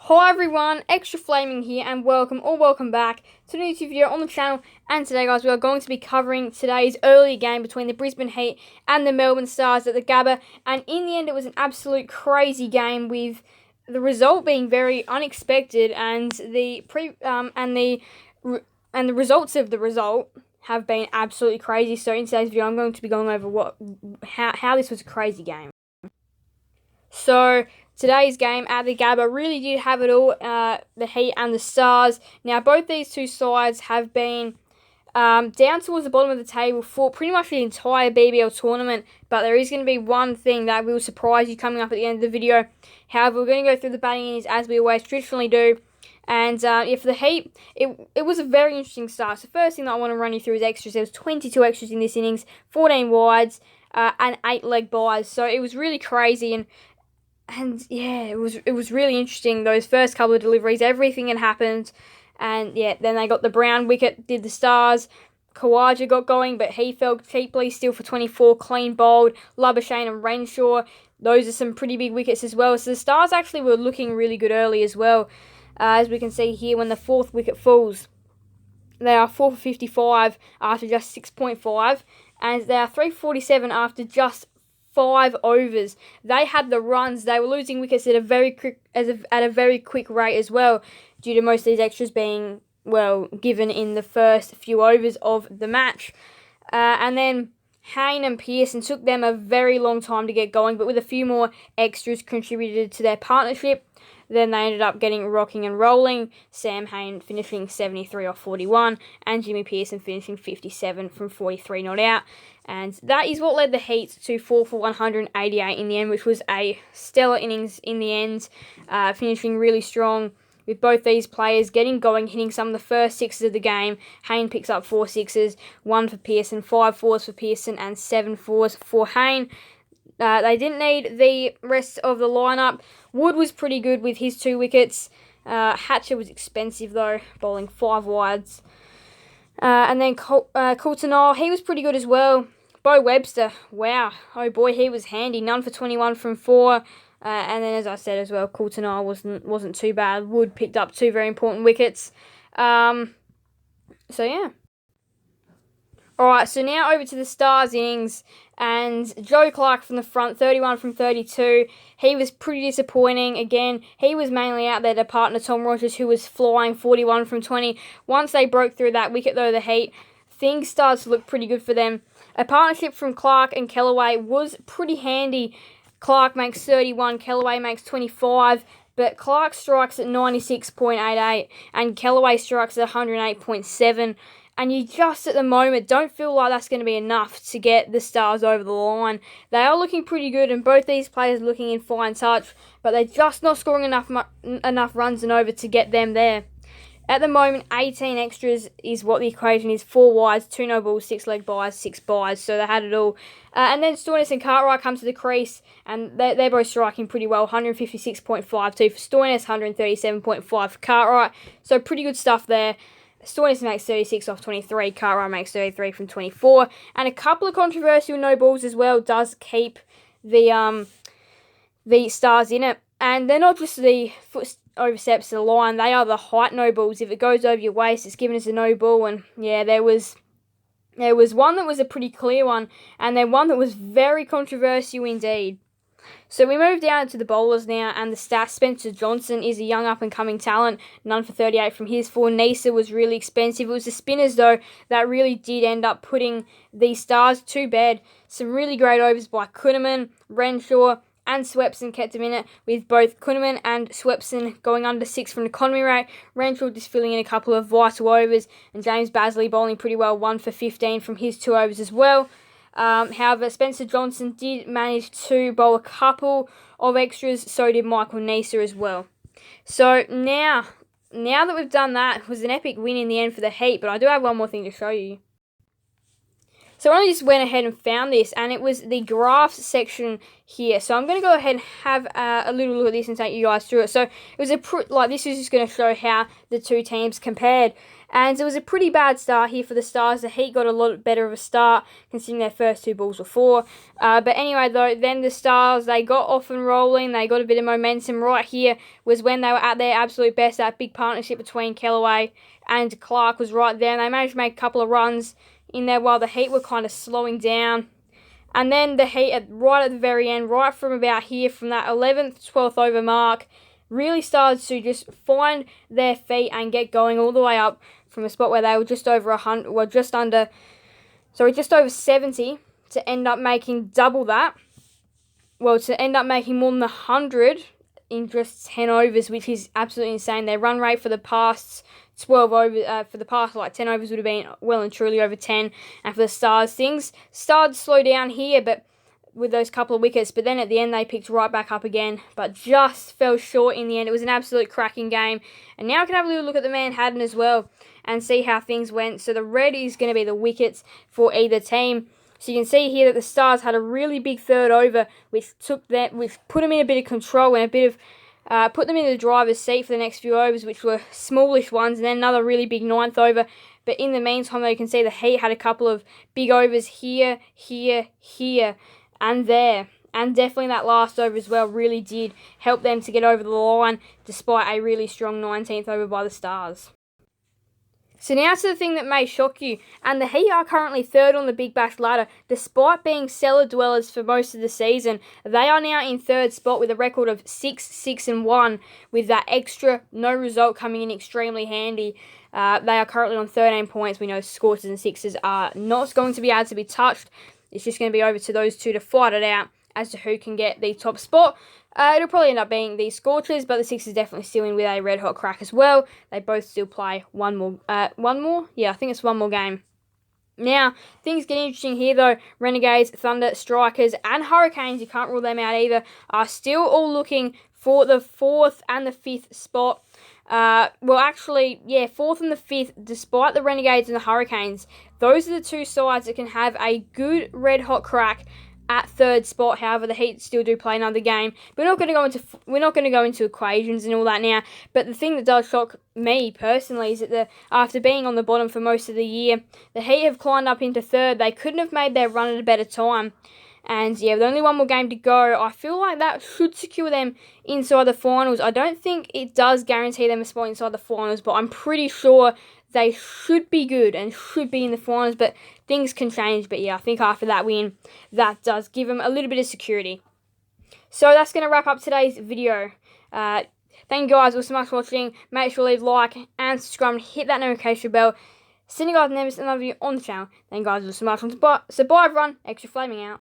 Hi everyone, Extra Flaming here and welcome back to a new YouTube video on the channel. And today guys, we are going to be covering today's early game between the Brisbane Heat and the Melbourne Stars at the Gabba. And in the end it was an absolute crazy game, with the result being very unexpected, and the results of the result have been absolutely crazy. So in today's video I'm going to be going over how this was a crazy game. So today's game at the Gabba really did have it all, the Heat and the Stars. Now, both these two sides have been down towards the bottom of the table for pretty much the entire BBL tournament, but there is going to be one thing that will surprise you coming up at the end of the video. However, we're going to go through the batting innings as we always traditionally do. And if the Heat, it was a very interesting start. So first thing that I want to run you through is extras. There was 22 extras in this innings, 14 wides, and 8 leg byes. So it was really crazy, and yeah, it was really interesting. Those first couple of deliveries, everything had happened, and yeah, then they got the brown wicket. Did the Stars? Kawaja got going, but he fell cheaply. Still for 24, clean bowled. Labuschagne and Renshaw. Those are some pretty big wickets as well. So the Stars actually were looking really good early as well, as we can see here when the 4th wicket falls. They are 4 for 55 after just 6.5, and they are 3 for 47 after just 5 overs. They had the runs. They were losing wickets at a very quick rate as well, due to most of these extras being, well, given in the first few overs of the match. And then Hayne and Pearson took them a very long time to get going, but with a few more extras contributed to their partnership, then they ended up getting rocking and rolling. Sam Hayne finishing 73 off 41, and Jimmy Pearson finishing 57 from 43 not out. And that is what led the Heat to 4 for 188 in the end, which was a stellar innings in the end, finishing really strong with both these players getting going, hitting some of the first sixes of the game. Hayne picks up 4 sixes, 1 for Pearson, 5 fours for Pearson, and 7 fours for Hayne. They didn't need the rest of the lineup. Wood was pretty good with his 2 wickets. Hatcher was expensive though, bowling 5 wides. And then Coulter, he was pretty good as well. Bo Webster, wow, oh boy, he was handy. None for 21 from 4. And then, as I said as well, Coulter wasn't too bad. Wood picked up 2 very important wickets. So yeah. Alright, so now over to the Stars innings, and Joe Clark from the front, 31 from 32. He was pretty disappointing. Again, he was mainly out there to partner Tom Rogers, who was flying 41 from 20. Once they broke through that wicket, though, the Heat, things started to look pretty good for them. A partnership from Clark and Kellaway was pretty handy. Clark makes 31, Kellaway makes 25, but Clark strikes at 96.88 and Kellaway strikes at 108.7. And you just, at the moment, don't feel like that's going to be enough to get the Stars over the line. They are looking pretty good, and both these players are looking in fine touch, but they're just not scoring enough runs and over to get them there. At the moment, 18 extras is what the equation is. 4 wides, 2 no balls, 6 leg byes, 6 byes, so they had it all. And then Stoinis and Cartwright come to the crease, and they're both striking pretty well. 156.52 for Stoinis, 137.5 for Cartwright, so pretty good stuff there. Stoinis makes 36 off 23, Cartwright makes 33 from 24, and a couple of controversial no balls as well does keep the Stars in it. And they're not just the foot oversteps to the line, they are the height no balls. If it goes over your waist, it's given as a no ball. And yeah, there was one that was a pretty clear one, and then one that was very controversial indeed. So we move down to the bowlers now, and the stats. Spencer Johnson is a young up-and-coming talent, none for 38 from his 4. Nisa was really expensive. It was the spinners, though, that really did end up putting the Stars to bed. Some really great overs by Kuhnemann, Renshaw, and Swepson kept him in it, with both Kuhnemann and Swepson going under 6 from an economy rate. Renshaw just filling in a couple of vital overs, and James Bazley bowling pretty well, 1 for 15 from his 2 overs as well. However, Spencer Johnson did manage to bowl a couple of extras, so did Michael Nisa as well. So now that we've done that, it was an epic win in the end for the Heat, but I do have one more thing to show you. So I just went ahead and found this, and it was the graphs section here. So I'm going to go ahead and have a little look at this and take you guys through it. So it was this is just going to show how the two teams compared. And it was a pretty bad start here for the Stars. The Heat got a lot better of a start, considering their first two balls were 4. But anyway, though, then the Stars, they got off and rolling. They got a bit of momentum. Right here was when they were at their absolute best. That big partnership between Kellaway and Clark was right there. And they managed to make a couple of runs in there while the Heat were kind of slowing down. And then the Heat, right at the very end, right from about here, from that 11th, 12th over mark, really started to just find their feet and get going all the way up from a spot where they were just over 100, well, just over 70, to end up making double that. Well, to end up making more than 100 in just 10 overs, which is absolutely insane. Their run rate for the past 12 overs, for the past 10 overs would have been well and truly over 10. And for the Stars, things started to slow down here, but with those couple of wickets, but then at the end they picked right back up again, but just fell short in the end. It was an absolute cracking game. And now I can have a little look at the Manhattan as well and see how things went. So the red is going to be the wickets for either team. So you can see here that the Stars had a really big third over, which put them in a bit of control and a bit of put them in the driver's seat for the next few overs, which were smallish ones, and then another really big 9th over. But in the meantime, though, you can see the Heat had a couple of big overs here, and there. And definitely that last over as well really did help them to get over the line, despite a really strong 19th over by the Stars. So now to the thing that may shock you, and the Heat are currently 3rd on the Big Bash ladder, despite being cellar dwellers for most of the season. They are now in 3rd spot with a record of 6-6-1, with that extra no result coming in extremely handy. They are currently on 13 points. We know Scorchers and Sixers are not going to be able to be touched. It's just going to be over to those two to fight it out as to who can get the top spot. It'll probably end up being the Scorchers, but the Sixers definitely still in with a red-hot crack as well. They both still play one more? Yeah, I think it's one more game. Now, things get interesting here though. Renegades, Thunder, Strikers, and Hurricanes, you can't rule them out either, are still all looking for the 4th and the 5th spot. Well, actually, yeah, 4th and the 5th, despite the Renegades and the Hurricanes. Those are the two sides that can have a good red-hot crack at 3rd spot. However, the Heat still do play another game. We're not going to go into equations and all that now. But the thing that does shock me personally is that after being on the bottom for most of the year, the Heat have climbed up into 3rd. They couldn't have made their run at a better time. And yeah, with only one more game to go, I feel like that should secure them inside the finals. I don't think it does guarantee them a spot inside the finals, but I'm pretty sure they should be good and should be in the finals, but things can change. But yeah, I think after that win, that does give them a little bit of security. So that's going to wrap up today's video. Thank you guys all so much for watching. Make sure to leave a like and subscribe and hit that notification bell. Send you guys another video on the channel. Thank you guys all so much. So bye everyone. Extra Flaming out.